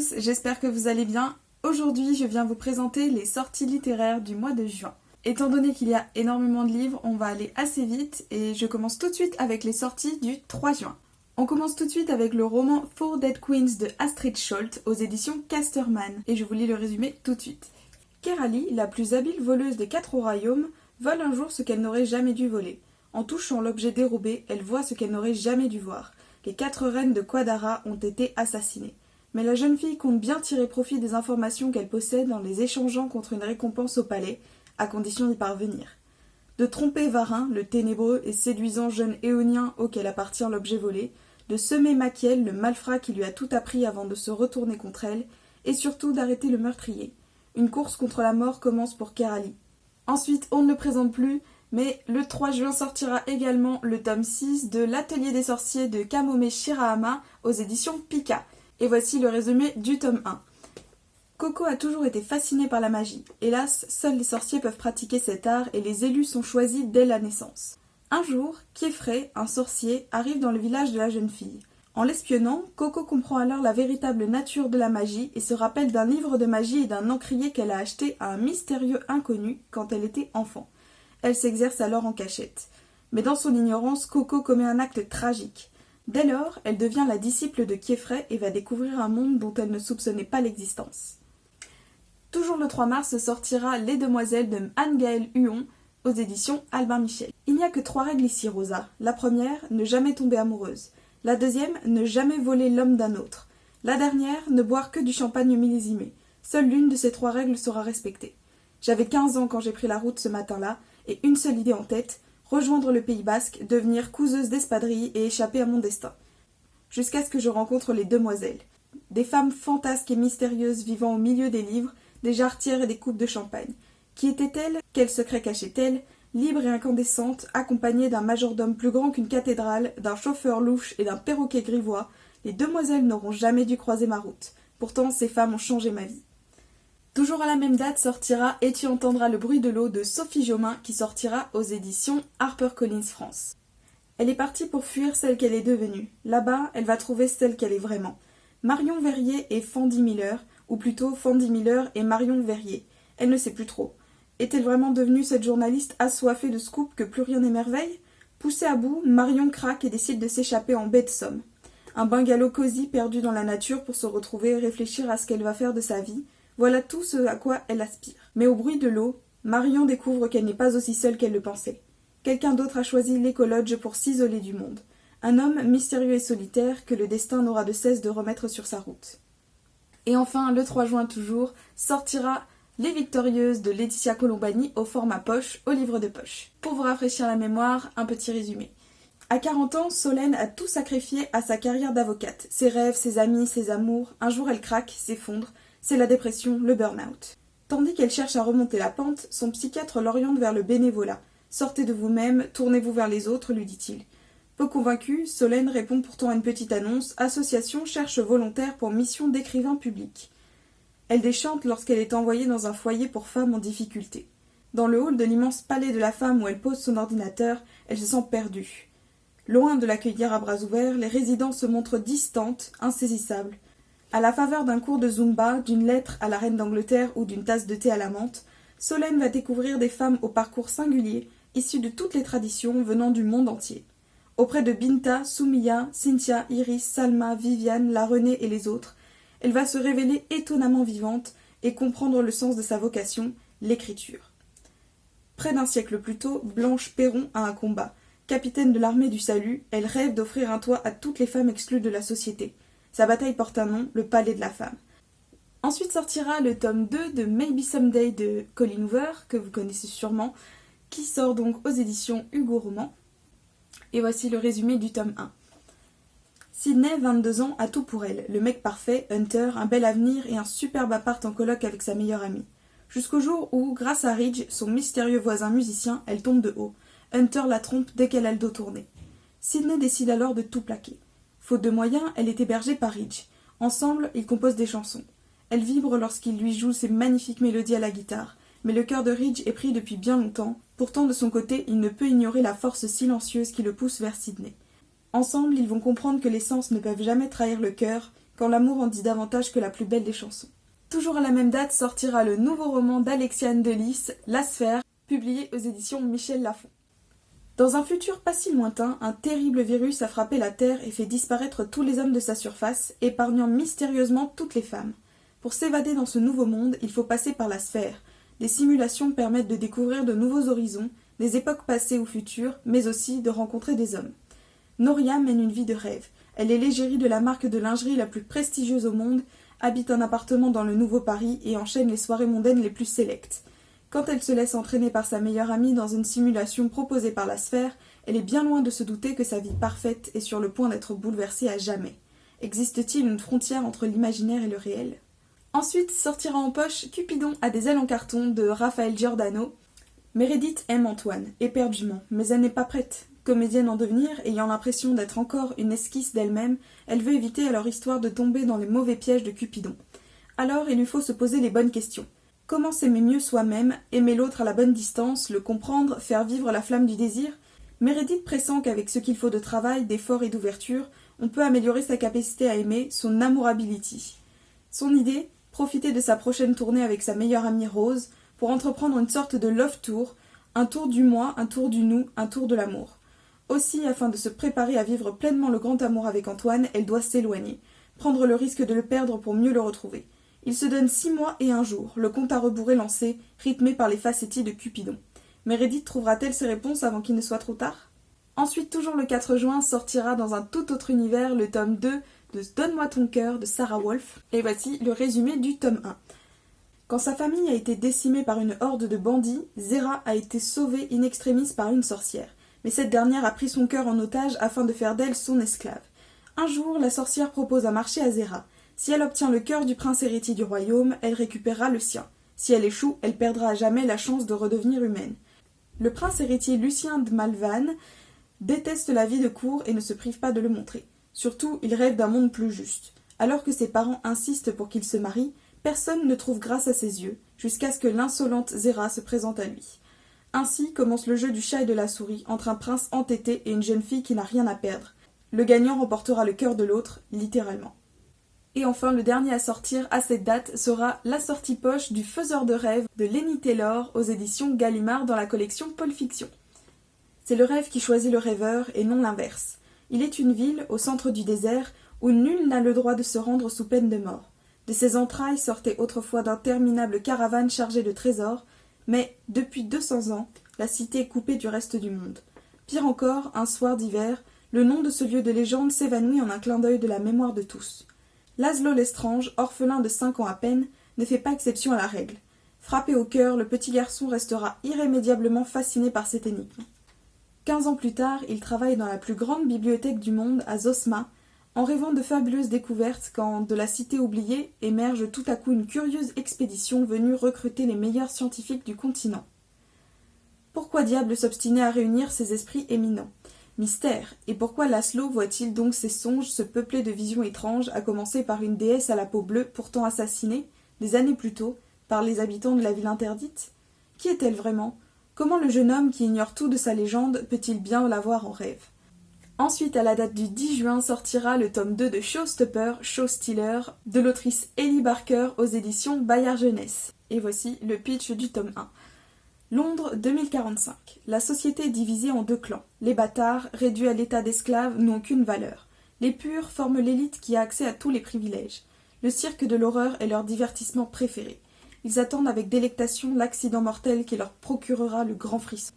tous, j'espère que vous allez bien. Aujourd'hui, je viens vous présenter les sorties littéraires du mois de juin. Étant donné qu'il y a énormément de livres, on va aller assez vite et je commence tout de suite avec les sorties du 3 juin. On commence tout de suite avec le roman Four Dead Queens de Astrid Scholt aux éditions Casterman et je vous lis le résumé tout de suite. Kerali, la plus habile voleuse des 4 royaumes, vole un jour ce qu'elle n'aurait jamais dû voler. En touchant l'objet dérobé, elle voit ce qu'elle n'aurait jamais dû voir. Les 4 reines de Quadara ont été assassinées. Mais la jeune fille compte bien tirer profit des informations qu'elle possède en les échangeant contre une récompense au palais, à condition d'y parvenir. De tromper Varin, le ténébreux et séduisant jeune éonien auquel appartient l'objet volé, de semer Machiel, le malfrat qui lui a tout appris avant de se retourner contre elle, et surtout d'arrêter le meurtrier. Une course contre la mort commence pour Kerali. Ensuite, on ne le présente plus, mais le 3 juin sortira également le tome 6 de L'Atelier des sorciers de Kamome Shirahama aux éditions Pika. Et voici le résumé du tome 1. Coco a toujours été fascinée par la magie. Hélas, seuls les sorciers peuvent pratiquer cet art et les élus sont choisis dès la naissance. Un jour, Kiefrey, un sorcier, arrive dans le village de la jeune fille. En l'espionnant, Coco comprend alors la véritable nature de la magie et se rappelle d'un livre de magie et d'un encrier qu'elle a acheté à un mystérieux inconnu quand elle était enfant. Elle s'exerce alors en cachette. Mais dans son ignorance, Coco commet un acte tragique. Dès lors, elle devient la disciple de Kiefrey et va découvrir un monde dont elle ne soupçonnait pas l'existence. Toujours le 3 mars sortira Les Demoiselles de Anne-Gaëlle Huon aux éditions Albin Michel. Il n'y a que 3 règles ici, Rosa. La première, ne jamais tomber amoureuse. La deuxième, ne jamais voler l'homme d'un autre. La dernière, ne boire que du champagne millésimé. Seule l'une de ces 3 règles sera respectée. J'avais 15 ans quand j'ai pris la route ce matin-là, et une seule idée en tête, rejoindre le Pays Basque, devenir couseuse d'espadrilles et échapper à mon destin. Jusqu'à ce que je rencontre les demoiselles. Des femmes fantasques et mystérieuses vivant au milieu des livres, des jarretières et des coupes de champagne. Qui étaient-elles? Quels secrets cachaient-elles? Libres et incandescentes, accompagnées d'un majordome plus grand qu'une cathédrale, d'un chauffeur louche et d'un perroquet grivois, les demoiselles n'auront jamais dû croiser ma route. Pourtant, ces femmes ont changé ma vie. Toujours à la même date sortira Et tu entendras le bruit de l'eau de Sophie Jomain qui sortira aux éditions HarperCollins France. Elle est partie pour fuir celle qu'elle est devenue. Là-bas, elle va trouver celle qu'elle est vraiment. Marion Verrier et Fandy Miller, ou plutôt Fandy Miller et Marion Verrier. Elle ne sait plus trop. Est-elle vraiment devenue cette journaliste assoiffée de scoop que plus rien n'émerveille? Poussée à bout, Marion craque et décide de s'échapper en baie de Somme. Un bungalow cosy perdu dans la nature pour se retrouver et réfléchir à ce qu'elle va faire de sa vie. Voilà tout ce à quoi elle aspire. Mais au bruit de l'eau, Marion découvre qu'elle n'est pas aussi seule qu'elle le pensait. Quelqu'un d'autre a choisi l'écolodge pour s'isoler du monde. Un homme mystérieux et solitaire que le destin n'aura de cesse de remettre sur sa route. Et enfin, le 3 juin toujours, sortira Les Victorieuses de Laetitia Colombani au format poche, au livre de poche. Pour vous rafraîchir la mémoire, un petit résumé. À 40 ans, Solène a tout sacrifié à sa carrière d'avocate. Ses rêves, ses amis, ses amours. Un jour, elle craque, s'effondre. C'est la dépression, le burn-out. Tandis qu'elle cherche à remonter la pente, son psychiatre l'oriente vers le bénévolat. Sortez de vous-même, tournez-vous vers les autres, lui dit-il. Peu convaincue, Solène répond pourtant à une petite annonce « Association cherche volontaire pour mission d'écrivain public ». Elle déchante lorsqu'elle est envoyée dans un foyer pour femmes en difficulté. Dans le hall de l'immense palais de la femme où elle pose son ordinateur, elle se sent perdue. Loin de l'accueillir à bras ouverts, les résidents se montrent distantes, insaisissables. À la faveur d'un cours de Zumba, d'une lettre à la reine d'Angleterre ou d'une tasse de thé à la menthe, Solène va découvrir des femmes au parcours singulier, issues de toutes les traditions venant du monde entier. Auprès de Binta, Soumiya, Cynthia, Iris, Salma, Viviane, la Renée et les autres, elle va se révéler étonnamment vivante et comprendre le sens de sa vocation, l'écriture. Près d'un siècle plus tôt, Blanche Perron a un combat. Capitaine de l'armée du salut, elle rêve d'offrir un toit à toutes les femmes exclues de la société. Sa bataille porte un nom, le palais de la femme. Ensuite sortira le tome 2 de Maybe Someday de Colleen Hoover, que vous connaissez sûrement, qui sort donc aux éditions Hugo Roman. Et voici le résumé du tome 1. Sydney, 22 ans, a tout pour elle. Le mec parfait, Hunter, un bel avenir et un superbe appart en coloc avec sa meilleure amie. Jusqu'au jour où, grâce à Ridge, son mystérieux voisin musicien, elle tombe de haut. Hunter la trompe dès qu'elle a le dos tourné. Sydney décide alors de tout plaquer. Faute de moyens, elle est hébergée par Ridge. Ensemble, ils composent des chansons. Elle vibre lorsqu'il lui joue ses magnifiques mélodies à la guitare. Mais le cœur de Ridge est pris depuis bien longtemps. Pourtant, de son côté, il ne peut ignorer la force silencieuse qui le pousse vers Sydney. Ensemble, ils vont comprendre que les sens ne peuvent jamais trahir le cœur quand l'amour en dit davantage que la plus belle des chansons. Toujours à la même date sortira le nouveau roman d'Alexiane Delis, La Sphère, publié aux éditions Michel Lafon. Dans un futur pas si lointain, un terrible virus a frappé la Terre et fait disparaître tous les hommes de sa surface, épargnant mystérieusement toutes les femmes. Pour s'évader dans ce nouveau monde, il faut passer par la sphère. Des simulations permettent de découvrir de nouveaux horizons, des époques passées ou futures, mais aussi de rencontrer des hommes. Noria mène une vie de rêve. Elle est l'égérie de la marque de lingerie la plus prestigieuse au monde, habite un appartement dans le Nouveau Paris et enchaîne les soirées mondaines les plus sélectes. Quand elle se laisse entraîner par sa meilleure amie dans une simulation proposée par la sphère, elle est bien loin de se douter que sa vie parfaite est sur le point d'être bouleversée à jamais. Existe-t-il une frontière entre l'imaginaire et le réel ? Ensuite sortira en poche Cupidon a des ailes en carton de Raphaël Giordano. Meredith aime Antoine, éperdument, mais elle n'est pas prête. Comédienne en devenir, ayant l'impression d'être encore une esquisse d'elle-même, elle veut éviter à leur histoire de tomber dans les mauvais pièges de Cupidon. Alors il lui faut se poser les bonnes questions. Comment s'aimer mieux soi-même, aimer l'autre à la bonne distance, le comprendre, faire vivre la flamme du désir ? Meredith pressent qu'avec ce qu'il faut de travail, d'effort et d'ouverture, on peut améliorer sa capacité à aimer, son amourability. Son idée ? Profiter de sa prochaine tournée avec sa meilleure amie Rose pour entreprendre une sorte de love tour, un tour du moi, un tour du nous, un tour de l'amour. Aussi, afin de se préparer à vivre pleinement le grand amour avec Antoine, elle doit s'éloigner, prendre le risque de le perdre pour mieux le retrouver. Il se donne 6 mois et 1 jour, le compte à rebours est lancé, rythmé par les facéties de Cupidon. Meredith trouvera-t-elle ses réponses avant qu'il ne soit trop tard ? Ensuite, toujours le 4 juin, sortira dans un tout autre univers le tome 2 de Donne-moi ton cœur de Sarah Wolf, et voici le résumé du tome 1. Quand sa famille a été décimée par une horde de bandits, Zéra a été sauvée in extremis par une sorcière, mais cette dernière a pris son cœur en otage afin de faire d'elle son esclave. Un jour, la sorcière propose un marché à Zéra. Si elle obtient le cœur du prince héritier du royaume, elle récupérera le sien. Si elle échoue, elle perdra à jamais la chance de redevenir humaine. Le prince héritier Lucien de Malvan déteste la vie de cour et ne se prive pas de le montrer. Surtout, il rêve d'un monde plus juste. Alors que ses parents insistent pour qu'il se marie, personne ne trouve grâce à ses yeux, jusqu'à ce que l'insolente Zéra se présente à lui. Ainsi commence le jeu du chat et de la souris entre un prince entêté et une jeune fille qui n'a rien à perdre. Le gagnant remportera le cœur de l'autre, littéralement. Et enfin, le dernier à sortir à cette date sera la sortie poche du Faiseur de rêves de Lenny Taylor aux éditions Gallimard dans la collection Pôle Fiction. C'est le rêve qui choisit le rêveur et non l'inverse. Il est une ville, au centre du désert, où nul n'a le droit de se rendre sous peine de mort. De ses entrailles sortaient autrefois d'interminables caravanes chargées de trésors, mais, depuis 200 ans, la cité est coupée du reste du monde. Pire encore, un soir d'hiver, le nom de ce lieu de légende s'évanouit en un clin d'œil de la mémoire de tous. Laszlo Lestrange, orphelin de 5 ans à peine, ne fait pas exception à la règle. Frappé au cœur, le petit garçon restera irrémédiablement fasciné par cette énigme. 15 ans plus tard, il travaille dans la plus grande bibliothèque du monde, à Zosma, en rêvant de fabuleuses découvertes quand, de la cité oubliée, émerge tout à coup une curieuse expédition venue recruter les meilleurs scientifiques du continent. Pourquoi diable s'obstiner à réunir ces esprits éminents ? Mystère. Et pourquoi Laszlo voit-il donc ses songes se peupler de visions étranges, à commencer par une déesse à la peau bleue pourtant assassinée, des années plus tôt, par les habitants de la ville interdite ? Qui est-elle vraiment ? Comment le jeune homme qui ignore tout de sa légende peut-il bien la voir en rêve ? Ensuite, à la date du 10 juin, sortira le tome 2 de Showstopper, Showstealer, de l'autrice Ellie Barker aux éditions Bayard Jeunesse. Et voici le pitch du tome 1. Londres 2045. La société est divisée en 2 clans. Les bâtards, réduits à l'état d'esclaves, n'ont aucune valeur. Les purs forment l'élite qui a accès à tous les privilèges. Le cirque de l'horreur est leur divertissement préféré. Ils attendent avec délectation l'accident mortel qui leur procurera le grand frisson.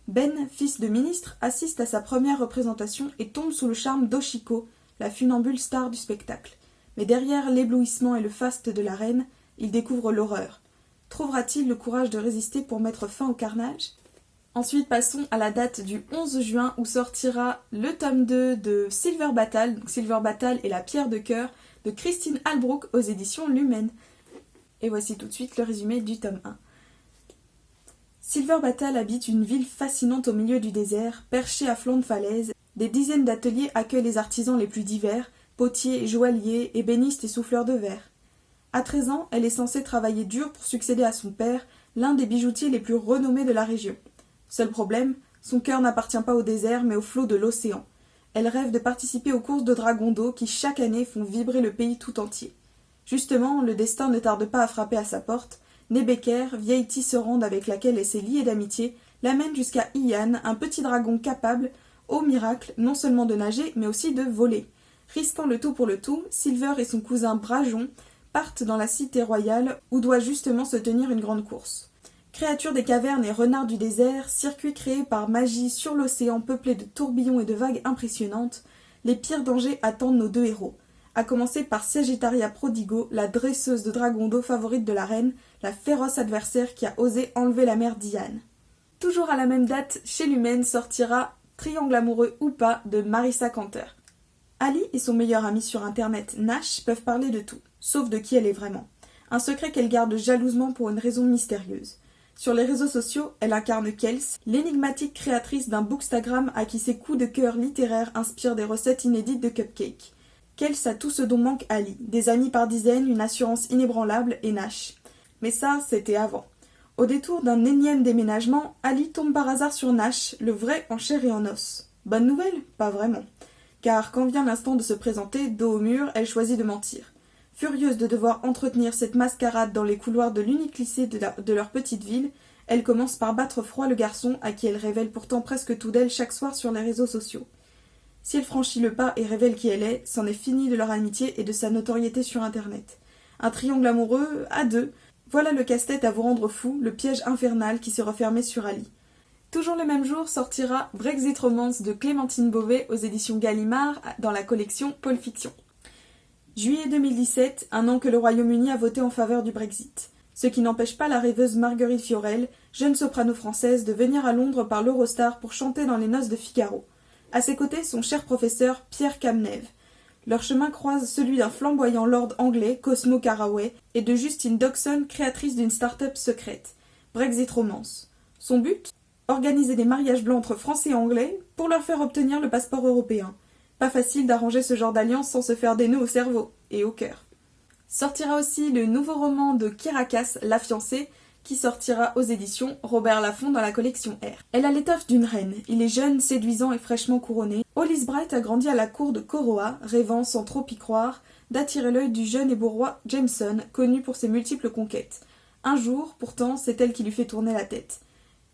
Ben, fils de ministre, assiste à sa première représentation et tombe sous le charme d'Oshiko, la funambule star du spectacle. Mais derrière l'éblouissement et le faste de la reine, il découvre l'horreur. Trouvera-t-il le courage de résister pour mettre fin au carnage ? Ensuite, passons à la date du 11 juin où sortira le tome 2 de Silver Battle, donc Silver Battle et la pierre de cœur, de Christine Albrook aux éditions Lumen. Et voici tout de suite le résumé du tome 1. Silver Battle habite une ville fascinante au milieu du désert, perchée à flanc de falaise. Des dizaines d'ateliers accueillent les artisans les plus divers, potiers, joailliers, ébénistes et souffleurs de verre. À 13 ans, elle est censée travailler dur pour succéder à son père, l'un des bijoutiers les plus renommés de la région. Seul problème, son cœur n'appartient pas au désert mais au flot de l'océan. Elle rêve de participer aux courses de dragons d'eau qui chaque année font vibrer le pays tout entier. Justement, le destin ne tarde pas à frapper à sa porte. Nebeker, vieille tisserande avec laquelle elle s'est liée d'amitié, l'amène jusqu'à Ian, un petit dragon capable, au miracle, non seulement de nager, mais aussi de voler. Risquant le tout pour le tout, Silver et son cousin Brajon partent dans la cité royale où doit justement se tenir une grande course. Créatures des cavernes et renards du désert, circuit créé par magie sur l'océan peuplé de tourbillons et de vagues impressionnantes, les pires dangers attendent nos deux héros. À commencer par Sagittaria Prodigo, la dresseuse de dragons d'eau favorite de la reine, la féroce adversaire qui a osé enlever la mère Diane. Toujours à la même date, chez Lumen sortira Triangle amoureux ou pas de Marissa Canter. Ali et son meilleur ami sur internet, Nash, peuvent parler de tout, sauf de qui elle est vraiment. Un secret qu'elle garde jalousement pour une raison mystérieuse. Sur les réseaux sociaux, elle incarne Kels, l'énigmatique créatrice d'un bookstagram à qui ses coups de cœur littéraires inspirent des recettes inédites de cupcakes. Kels a tout ce dont manque Ali, des amis par dizaines, une assurance inébranlable et Nash. Mais ça, c'était avant. Au détour d'un énième déménagement, Ali tombe par hasard sur Nash, le vrai en chair et en os. Bonne nouvelle? Pas vraiment. Car quand vient l'instant de se présenter, dos au mur, elle choisit de mentir. Furieuse de devoir entretenir cette mascarade dans les couloirs de l'unique lycée de leur petite ville, elle commence par battre froid le garçon à qui elle révèle pourtant presque tout d'elle chaque soir sur les réseaux sociaux. Si elle franchit le pas et révèle qui elle est, c'en est fini de leur amitié et de sa notoriété sur internet. Un triangle amoureux, à deux, voilà le casse-tête à vous rendre fou, le piège infernal qui s'est refermé sur Ali. Toujours le même jour sortira Brexit Romance de Clémentine Beauvais aux éditions Gallimard dans la collection Pôle Fiction. Juillet 2017, un an que le Royaume-Uni a voté en faveur du Brexit. Ce qui n'empêche pas la rêveuse Marguerite Fiorel, jeune soprano française, de venir à Londres par l'Eurostar pour chanter dans les noces de Figaro. À ses côtés, son cher professeur Pierre Camneve. Leur chemin croise celui d'un flamboyant lord anglais, Cosmo Caraway, et de Justine Dodson, créatrice d'une start-up secrète. Brexit Romance. Son but? Organiser des mariages blancs entre Français et Anglais pour leur faire obtenir le passeport européen. Pas facile d'arranger ce genre d'alliance sans se faire des nœuds au cerveau et au cœur. Sortira aussi le nouveau roman de Kirakas, La fiancée, qui sortira aux éditions Robert Laffont dans la collection R. Elle a l'étoffe d'une reine, il est jeune, séduisant et fraîchement couronné. Hollis Bright a grandi à la cour de Koroa, rêvant, sans trop y croire, d'attirer l'œil du jeune et beau roi Jameson, connu pour ses multiples conquêtes. Un jour, pourtant, c'est elle qui lui fait tourner la tête.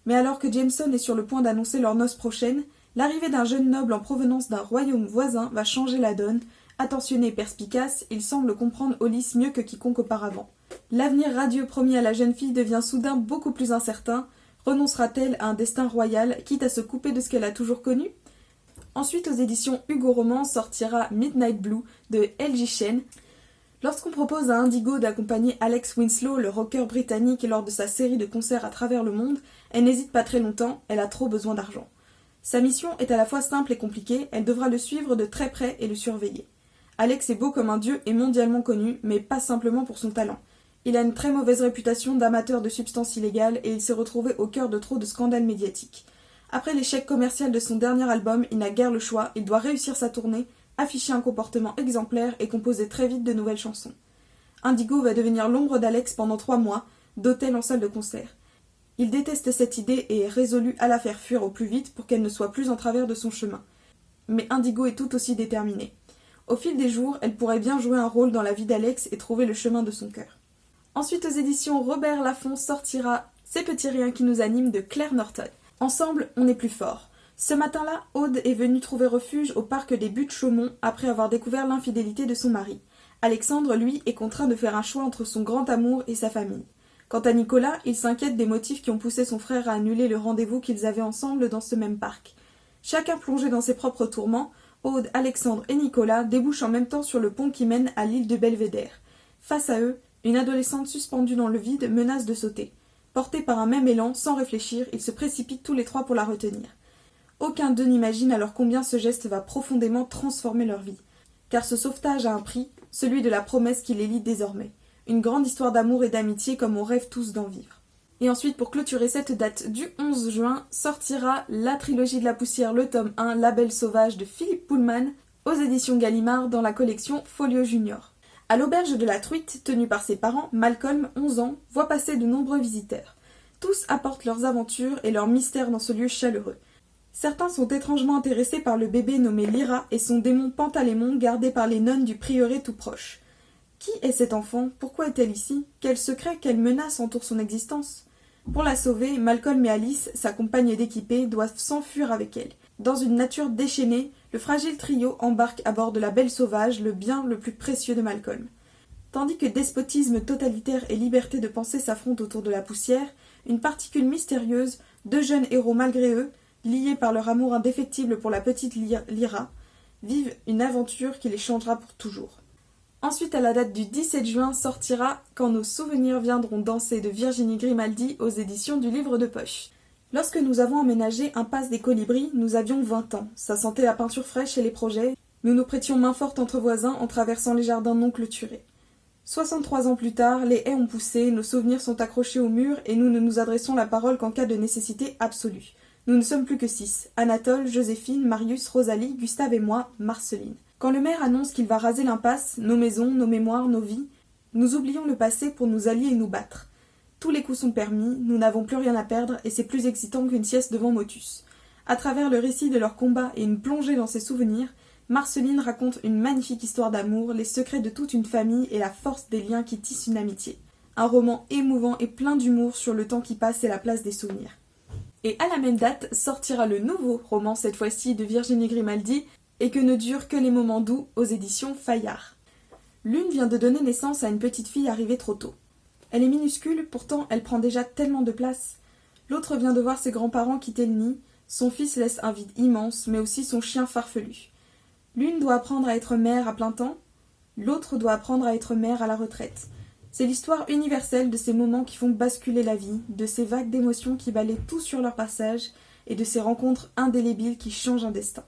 Mais alors que Jameson est sur le point d'annoncer leur noce prochaine, l'arrivée d'un jeune noble en provenance d'un royaume voisin va changer la donne. Attentionné et perspicace, il semble comprendre Hollis mieux que quiconque auparavant. L'avenir radieux promis à la jeune fille devient soudain beaucoup plus incertain. Renoncera-t-elle à un destin royal, quitte à se couper de ce qu'elle a toujours connu? Ensuite, aux éditions Hugo Roman sortira Midnight Blue de L.J. Chen. Lorsqu'on propose à Indigo d'accompagner Alex Winslow, le rocker britannique, lors de sa série de concerts à travers le monde, elle n'hésite pas très longtemps, elle a trop besoin d'argent. Sa mission est à la fois simple et compliquée, elle devra le suivre de très près et le surveiller. Alex est beau comme un dieu et mondialement connu, mais pas simplement pour son talent. Il a une très mauvaise réputation d'amateur de substances illégales et il s'est retrouvé au cœur de trop de scandales médiatiques. Après l'échec commercial de son dernier album, il n'a guère le choix, il doit réussir sa tournée, afficher un comportement exemplaire et composer très vite de nouvelles chansons. Indigo va devenir l'ombre d'Alex pendant 3 mois, d'hôtel en salle de concert. Il déteste cette idée et est résolu à la faire fuir au plus vite pour qu'elle ne soit plus en travers de son chemin. Mais Indigo est tout aussi déterminée. Au fil des jours, elle pourrait bien jouer un rôle dans la vie d'Alex et trouver le chemin de son cœur. Ensuite, aux éditions Robert Laffont sortira Ces petits riens qui nous animent de Claire Norton. Ensemble, on est plus fort. Ce matin-là, Aude est venue trouver refuge au parc des Buttes-Chaumont après avoir découvert l'infidélité de son mari. Alexandre, lui, est contraint de faire un choix entre son grand amour et sa famille. Quant à Nicolas, il s'inquiète des motifs qui ont poussé son frère à annuler le rendez-vous qu'ils avaient ensemble dans ce même parc. Chacun plongé dans ses propres tourments, Aude, Alexandre et Nicolas débouchent en même temps sur le pont qui mène à l'île de Belvédère. Face à eux, une adolescente suspendue dans le vide menace de sauter. Portés par un même élan, sans réfléchir, ils se précipitent tous les 3 pour la retenir. Aucun d'eux n'imagine alors combien ce geste va profondément transformer leur vie. Car ce sauvetage a un prix, celui de la promesse qui les lie désormais. Une grande histoire d'amour et d'amitié comme on rêve tous d'en vivre. Et ensuite, pour clôturer cette date du 11 juin, sortira la trilogie de la poussière, le tome 1, La Belle Sauvage de Philippe Pullman, aux éditions Gallimard dans la collection Folio Junior. À l'auberge de la Truite, tenue par ses parents, Malcolm, 11 ans, voit passer de nombreux visiteurs. Tous apportent leurs aventures et leurs mystères dans ce lieu chaleureux. Certains sont étrangement intéressés par le bébé nommé Lyra et son démon Pantalémon gardé par les nonnes du prieuré tout proche. Qui est cet enfant? Pourquoi est-elle ici? Quel secret, quelle menace entoure son existence? Pour la sauver, Malcolm et Alice, sa compagne d'équipée, doivent s'enfuir avec elle. Dans une nature déchaînée, le fragile trio embarque à bord de la Belle Sauvage, le bien le plus précieux de Malcolm. Tandis que despotisme totalitaire et liberté de pensée s'affrontent autour de la poussière, une particule mystérieuse, deux jeunes héros malgré eux, liés par leur amour indéfectible pour la petite Lyra, vivent une aventure qui les changera pour toujours. Ensuite, à la date du 17 juin, sortira Quand nos souvenirs viendront danser de Virginie Grimaldi aux éditions du Livre de Poche. Lorsque nous avons emménagé Impasse des Colibris, nous avions 20 ans. Ça sentait la peinture fraîche et les projets. Nous nous prêtions main forte entre voisins en traversant les jardins non clôturés. 63 ans plus tard, les haies ont poussé, nos souvenirs sont accrochés au mur et nous ne nous adressons la parole qu'en cas de nécessité absolue. Nous ne sommes plus que 6. Anatole, Joséphine, Marius, Rosalie, Gustave et moi, Marceline. Quand le maire annonce qu'il va raser l'impasse, nos maisons, nos mémoires, nos vies, nous oublions le passé pour nous allier et nous battre. Tous les coups sont permis, nous n'avons plus rien à perdre et c'est plus excitant qu'une sieste devant Motus. À travers le récit de leur combat et une plongée dans ses souvenirs, Marceline raconte une magnifique histoire d'amour, les secrets de toute une famille et la force des liens qui tissent une amitié. Un roman émouvant et plein d'humour sur le temps qui passe et la place des souvenirs. Et à la même date sortira le nouveau roman, cette fois-ci de Virginie Grimaldi, Et que ne durent que les moments doux, aux éditions Fayard. L'une vient de donner naissance à une petite fille arrivée trop tôt. Elle est minuscule, pourtant elle prend déjà tellement de place. L'autre vient de voir ses grands-parents quitter le nid, son fils laisse un vide immense, mais aussi son chien farfelu. L'une doit apprendre à être mère à plein temps, l'autre doit apprendre à être mère à la retraite. C'est l'histoire universelle de ces moments qui font basculer la vie, de ces vagues d'émotions qui balaient tout sur leur passage, et de ces rencontres indélébiles qui changent un destin.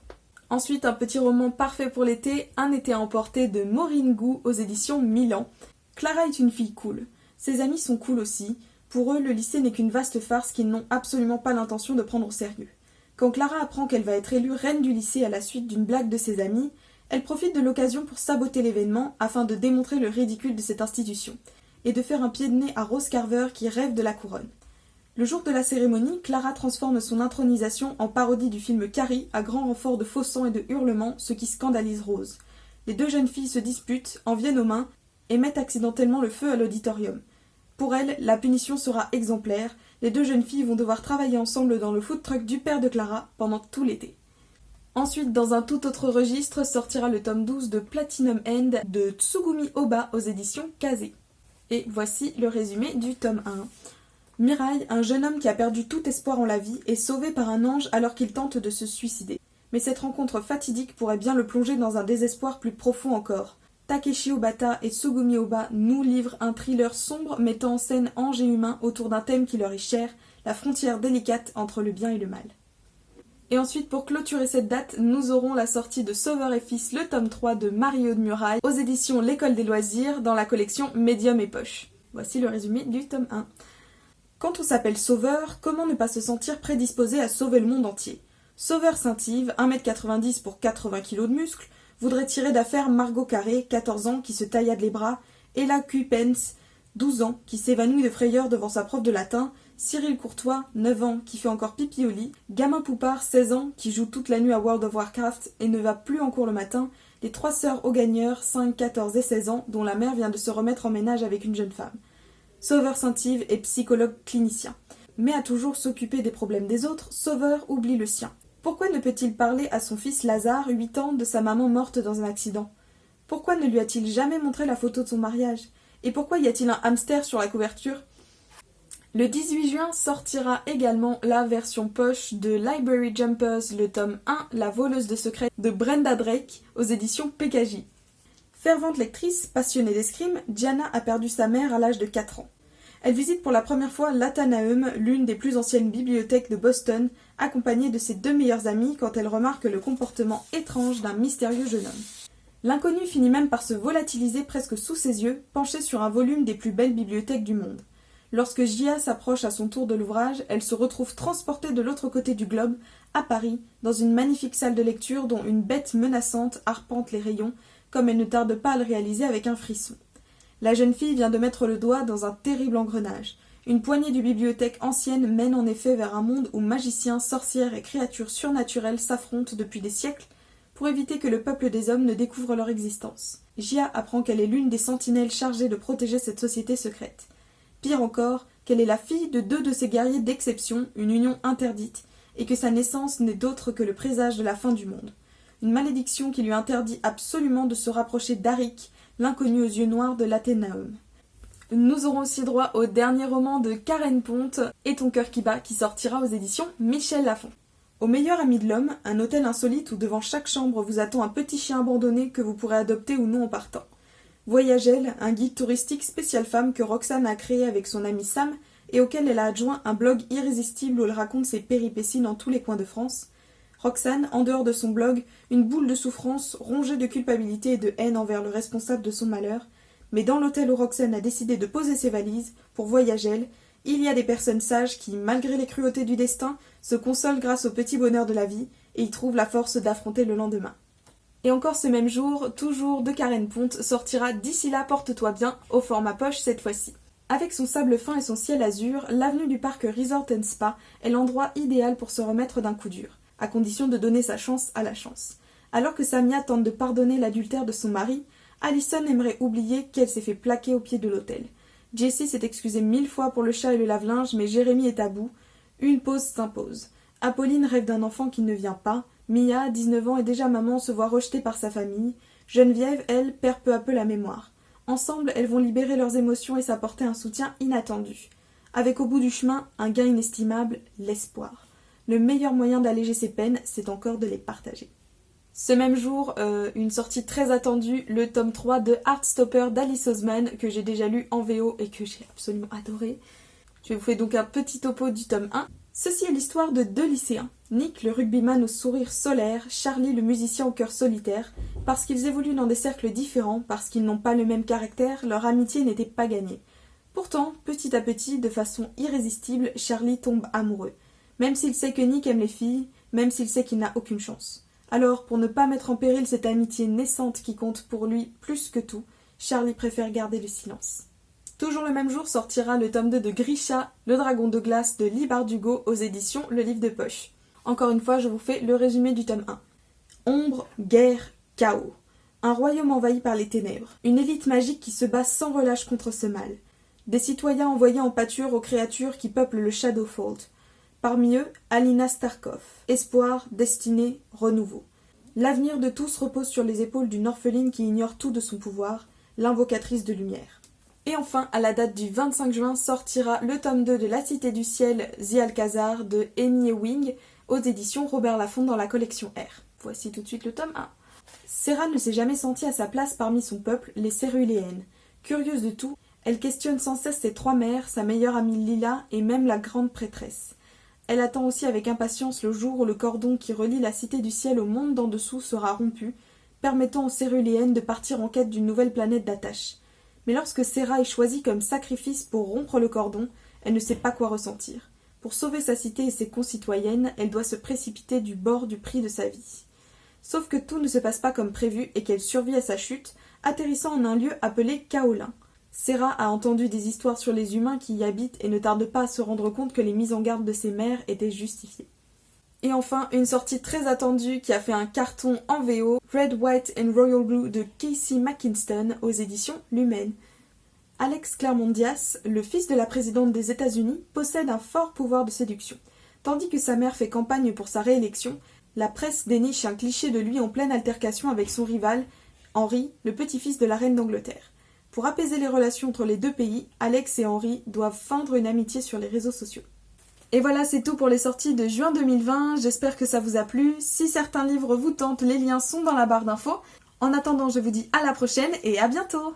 Ensuite, un petit roman parfait pour l'été, Un été à emporter de Maureen Gou aux éditions Milan. Clara est une fille cool. Ses amis sont cool aussi. Pour eux, le lycée n'est qu'une vaste farce qu'ils n'ont absolument pas l'intention de prendre au sérieux. Quand Clara apprend qu'elle va être élue reine du lycée à la suite d'une blague de ses amis, elle profite de l'occasion pour saboter l'événement afin de démontrer le ridicule de cette institution et de faire un pied de nez à Rose Carver qui rêve de la couronne. Le jour de la cérémonie, Clara transforme son intronisation en parodie du film Carrie à grand renfort de faux sang et de hurlements, ce qui scandalise Rose. Les deux jeunes filles se disputent, en viennent aux mains et mettent accidentellement le feu à l'auditorium. Pour elle, la punition sera exemplaire. Les deux jeunes filles vont devoir travailler ensemble dans le food truck du père de Clara pendant tout l'été. Ensuite, dans un tout autre registre, sortira le tome 12 de Platinum End de Tsugumi Oba aux éditions Kazé. Et voici le résumé du tome 1. Mirai, un jeune homme qui a perdu tout espoir en la vie, est sauvé par un ange alors qu'il tente de se suicider. Mais cette rencontre fatidique pourrait bien le plonger dans un désespoir plus profond encore. Takeshi Obata et Tsugumi Oba nous livrent un thriller sombre mettant en scène ange et humain autour d'un thème qui leur est cher, la frontière délicate entre le bien et le mal. Et ensuite, pour clôturer cette date, nous aurons la sortie de Sauveur et Fils, le tome 3 de Marie-Aude Muraille, aux éditions L'École des Loisirs, dans la collection Médium et Poche. Voici le résumé du tome 1. Quand on s'appelle Sauveur, comment ne pas se sentir prédisposé à sauver le monde entier? Sauveur Saint-Yves, 1m90 pour 80 kg de muscles, voudrait tirer d'affaire Margot Carré, 14 ans, qui se taillade les bras, Ella Cupens, 12 ans, qui s'évanouit de frayeur devant sa prof de latin, Cyril Courtois, 9 ans, qui fait encore pipi au lit, Gamin Poupard, 16 ans, qui joue toute la nuit à World of Warcraft et ne va plus en cours le matin, les trois sœurs Augagneurs, 5, 14 et 16 ans, dont la mère vient de se remettre en ménage avec une jeune femme. Sauveur Saint-Yves est psychologue clinicien. Mais à toujours s'occuper des problèmes des autres, Sauveur oublie le sien. Pourquoi ne peut-il parler à son fils Lazare, 8 ans, de sa maman morte dans un accident? Pourquoi ne lui a-t-il jamais montré la photo de son mariage? Et pourquoi y a-t-il un hamster sur la couverture? Le 18 juin sortira également la version poche de Library Jumpers, le tome 1, La voleuse de secrets de Brenda Drake, aux éditions PKJ. Fervente lectrice, passionnée d'escrime, Gianna a perdu sa mère à l'âge de 4 ans. Elle visite pour la première fois l'Athenaeum, l'une des plus anciennes bibliothèques de Boston, accompagnée de ses deux meilleures amies quand elle remarque le comportement étrange d'un mystérieux jeune homme. L'inconnu finit même par se volatiliser presque sous ses yeux, penché sur un volume des plus belles bibliothèques du monde. Lorsque Gia s'approche à son tour de l'ouvrage, elle se retrouve transportée de l'autre côté du globe, à Paris, dans une magnifique salle de lecture dont une bête menaçante arpente les rayons, comme elle ne tarde pas à le réaliser avec un frisson. La jeune fille vient de mettre le doigt dans un terrible engrenage. Une poignée de bibliothèques anciennes mène en effet vers un monde où magiciens, sorcières et créatures surnaturelles s'affrontent depuis des siècles pour éviter que le peuple des hommes ne découvre leur existence. Jia apprend qu'elle est l'une des sentinelles chargées de protéger cette société secrète. Pire encore, qu'elle est la fille de 2 de ces guerriers d'exception, une union interdite, et que sa naissance n'est d'autre que le présage de la fin du monde. Une malédiction qui lui interdit absolument de se rapprocher d'Arik, l'inconnu aux yeux noirs de l'Athénaeum. Nous aurons aussi droit au dernier roman de Karen Ponte, Et ton cœur qui bat, qui sortira aux éditions Michel Lafon. Au meilleur ami de l'homme, un hôtel insolite où devant chaque chambre vous attend un petit chien abandonné que vous pourrez adopter ou non en partant. Voyagelle, un guide touristique spécial femme que Roxane a créé avec son ami Sam et auquel elle a adjoint un blog irrésistible où elle raconte ses péripéties dans tous les coins de France. Roxane, en dehors de son blog, une boule de souffrance, rongée de culpabilité et de haine envers le responsable de son malheur. Mais dans l'hôtel où Roxane a décidé de poser ses valises, pour Voyagelle, il y a des personnes sages qui, malgré les cruautés du destin, se consolent grâce au petit bonheur de la vie et y trouvent la force d'affronter le lendemain. Et encore ce même jour, toujours de Karen Ponte, sortira D'ici là, porte-toi bien, au format poche cette fois-ci. Avec son sable fin et son ciel azur, l'avenue du parc Resort & Spa est l'endroit idéal pour se remettre d'un coup dur, à condition de donner sa chance à la chance. Alors que Samia tente de pardonner l'adultère de son mari, Allison aimerait oublier qu'elle s'est fait plaquer au pied de l'autel. Jessie s'est excusée 1000 fois pour le chat et le lave-linge, mais Jérémy est à bout. Une pause s'impose. Apolline rêve d'un enfant qui ne vient pas. Mia, 19 ans et déjà maman, se voit rejetée par sa famille. Geneviève, elle, perd peu à peu la mémoire. Ensemble, elles vont libérer leurs émotions et s'apporter un soutien inattendu. Avec au bout du chemin, un gain inestimable, l'espoir. Le meilleur moyen d'alléger ses peines, c'est encore de les partager. Ce même jour, une sortie très attendue, le tome 3 de Heartstopper d'Alice Oseman, que j'ai déjà lu en VO et que j'ai absolument adoré. Je vous fais donc un petit topo du tome 1. Ceci est l'histoire de 2 lycéens. Nick, le rugbyman au sourire solaire, Charlie, le musicien au cœur solitaire. Parce qu'ils évoluent dans des cercles différents, parce qu'ils n'ont pas le même caractère, leur amitié n'était pas gagnée. Pourtant, petit à petit, de façon irrésistible, Charlie tombe amoureux. Même s'il sait que Nick aime les filles, même s'il sait qu'il n'a aucune chance. Alors, pour ne pas mettre en péril cette amitié naissante qui compte pour lui plus que tout, Charlie préfère garder le silence. Toujours le même jour sortira le tome 2 de Grisha, le dragon de glace de Lee Bardugo aux éditions Le Livre de Poche. Encore une fois, je vous fais le résumé du tome 1. Ombre, guerre, chaos. Un royaume envahi par les ténèbres. Une élite magique qui se bat sans relâche contre ce mal. Des citoyens envoyés en pâture aux créatures qui peuplent le Shadowfold. Parmi eux, Alina Starkov. Espoir, destinée, renouveau. L'avenir de tous repose sur les épaules d'une orpheline qui ignore tout de son pouvoir, l'invocatrice de lumière. Et enfin, à la date du 25 juin, sortira le tome 2 de La Cité du Ciel, The Alcazar de Amy Ewing aux éditions Robert Laffont dans la collection R. Voici tout de suite le tome 1. Sera ne s'est jamais sentie à sa place parmi son peuple, les Céruléennes. Curieuse de tout, elle questionne sans cesse ses 3 mères, sa meilleure amie Lila et même la grande prêtresse. Elle attend aussi avec impatience le jour où le cordon qui relie la Cité du Ciel au monde d'en dessous sera rompu, permettant aux Céruléennes de partir en quête d'une nouvelle planète d'attache. Mais lorsque Sera est choisie comme sacrifice pour rompre le cordon, elle ne sait pas quoi ressentir. Pour sauver sa cité et ses concitoyennes, elle doit se précipiter du bord du prix de sa vie. Sauf que tout ne se passe pas comme prévu et qu'elle survit à sa chute, atterrissant en un lieu appelé Kaolin. Sera a entendu des histoires sur les humains qui y habitent et ne tarde pas à se rendre compte que les mises en garde de ses mères étaient justifiées. Et enfin, une sortie très attendue qui a fait un carton en VO, Red, White and Royal Blue de Casey McKinston aux éditions Lumen. Alex Claremont Diaz, le fils de la présidente des États-Unis, possède un fort pouvoir de séduction. Tandis que sa mère fait campagne pour sa réélection, la presse déniche un cliché de lui en pleine altercation avec son rival, Henry, le petit-fils de la reine d'Angleterre. Pour apaiser les relations entre les deux pays, Alex et Henry doivent feindre une amitié sur les réseaux sociaux. Et voilà, c'est tout pour les sorties de juin 2020, j'espère que ça vous a plu. Si certains livres vous tentent, les liens sont dans la barre d'infos. En attendant, je vous dis à la prochaine et à bientôt!